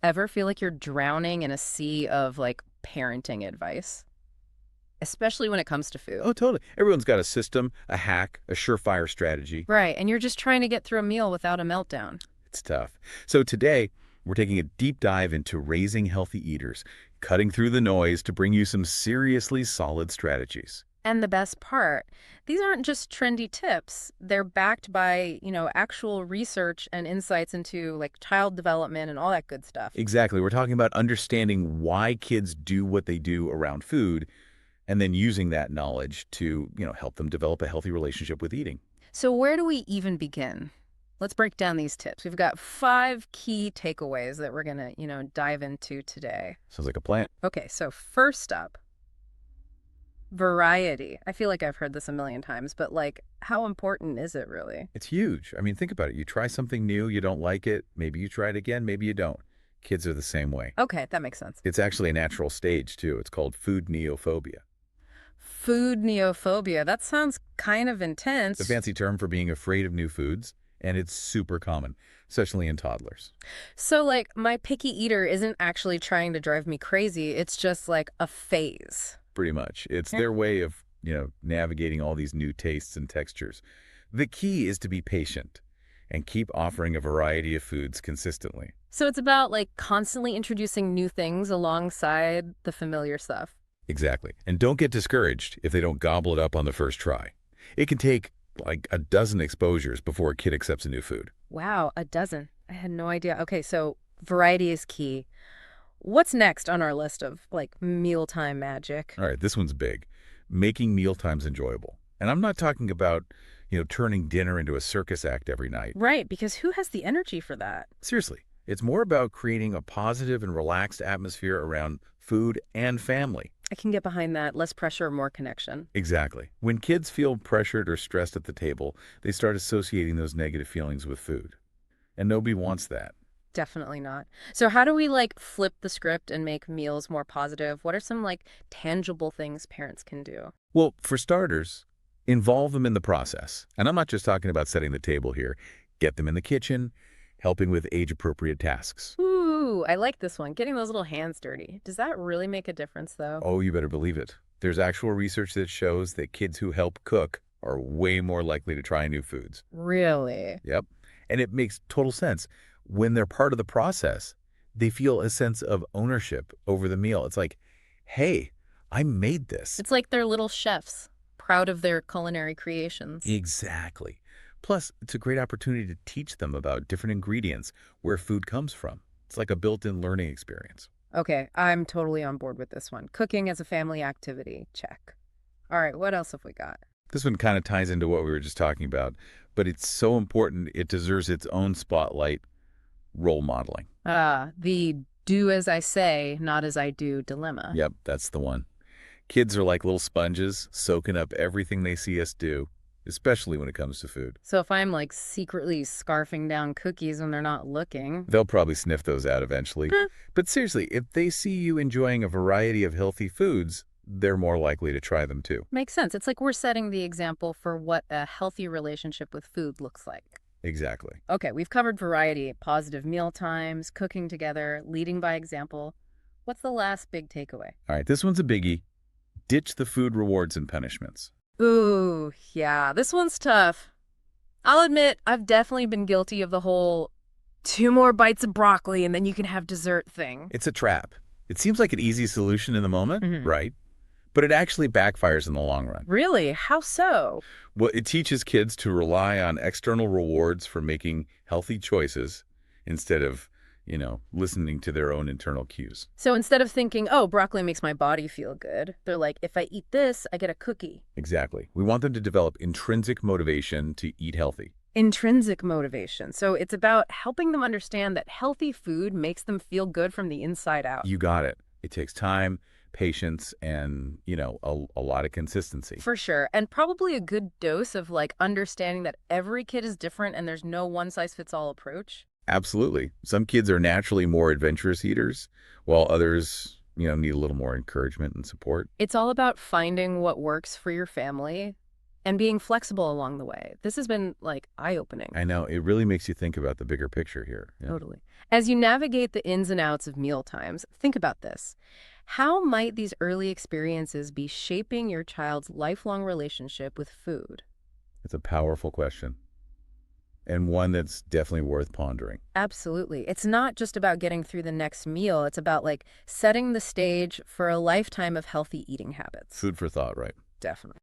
Ever feel like you're drowning in a sea of like parenting advice, especially when it comes to food? Oh, totally. Everyone's got a system, a hack, a surefire strategy. Right, and you're just trying to get through a meal without a meltdown. It's tough. So today, we're taking a deep dive into raising healthy eaters, cutting through the noise to bring you some seriously solid strategies. And the best part, these aren't just trendy tips. They're backed by, actual research and insights into like child development and all that good stuff. Exactly. We're talking about understanding why kids do what they do around food and then using that knowledge to, help them develop a healthy relationship with eating. So where do we even begin? Let's break down these tips. We've got 5 key takeaways that we're going to, dive into today. Sounds like a plan. Okay, so first up, variety. I feel like I've heard this a million times, but like, how important is it really? It's huge. I mean, think about it. You try something new, you don't like it, maybe you try it again, maybe you don't. Kids are the same way. Okay, that makes sense. It's actually a natural stage, too. It's called food neophobia. Food neophobia. That sounds kind of It's a intense. fancy term for being afraid of new foods, and it's super common, especially in toddlers. So, like, my picky eater isn't actually trying to drive me crazy. It's just like a phase. Pretty much. It's Yeah. their way of, navigating all these new tastes and textures. The key is to be patient and keep offering a variety of foods consistently. So, it's about like constantly introducing new things alongside the familiar stuff. Exactly. And don't get discouraged if they don't gobble it up on the first try. It can take like a dozen exposures before a kid accepts a new food. Wow, a dozen. I had no idea. Okay, so variety is key. What's next on our list of like mealtime magic? All right, this one's big. Making meal times enjoyable. And I'm not talking about, turning dinner into a circus act every night. Right, because who has the energy for that? Seriously, it's more about creating a positive and relaxed atmosphere around food and family. I can get behind that. Less pressure, more connection. Exactly. When kids feel pressured or stressed at the table, they start associating those negative feelings with food. And nobody wants that. Definitely not. So how do we like flip the script and make meals more positive? What are some like tangible things parents can do? Well, for starters, involve them in the process. And I'm not just talking about setting the table here. Get them in the kitchen, helping with age-appropriate tasks. Ooh, I like this one. Getting those little hands dirty. Does that really make a difference though? Oh, you better believe it. There's actual research that shows that kids who help cook are way more likely to try new foods. Really? Yep. And it makes total sense. When they're part of the process, they feel a sense of ownership over the meal. It's like, hey, I made this. It's like they're little chefs, proud of their culinary creations. Exactly. Plus, it's a great opportunity to teach them about different ingredients, where food comes from. It's like a built-in learning experience. Okay, I'm totally on board with this one. Cooking as a family activity. Check. All right, what else have we got? This one kind of ties into what we were just talking about, but it's so important it deserves its own spotlight: role modeling. The do as I say, not as I do dilemma. Yep, that's the one. Kids are like little sponges, soaking up everything they see us do, especially when it comes to food. So if I'm like secretly scarfing down cookies when they're not looking, They'll probably sniff those out eventually. But seriously, if they see you enjoying a variety of healthy foods, they're more likely to try them too. makes sense. It's like we're setting the example for what a healthy relationship with food looks like. Exactly. Okay, we've covered variety, positive meal times, cooking together, leading by example. What's the last big takeaway? All right, this one's a biggie. Ditch the food rewards and punishments. Ooh, yeah, this one's tough. I'll admit, I've definitely been guilty of the whole 2 more bites of broccoli and then you can have dessert thing. It's a trap. It seems like an easy solution in the moment, Mhm. right? But it actually backfires in the long run. Really? How so? Well, it teaches kids to rely on external rewards for making healthy choices instead of, listening to their own internal cues. So instead of thinking, oh, broccoli makes my body feel good, they're like, if I eat this, I get a cookie. Exactly. We want them to develop intrinsic motivation to eat healthy. Intrinsic motivation. So it's about helping them understand that healthy food makes them feel good from the inside out. You got it. It takes time, patience, and, a lot of consistency. For sure. And probably a good dose of like understanding that every kid is different and there's no one size fits all approach. Absolutely. Some kids are naturally more adventurous eaters, while others, need a little more encouragement and support. It's all about finding what works for your family and being flexible along the way. This has been like eye-opening. I know. It really makes you think about the bigger picture here. Yeah. Totally. As you navigate the ins and outs of meal times, think about this. How might these early experiences be shaping your child's lifelong relationship with food? It's a powerful question and one that's definitely worth pondering. Absolutely. It's not just about getting through the next meal. It's about like setting the stage for a lifetime of healthy eating habits. Food for thought, right? Definitely.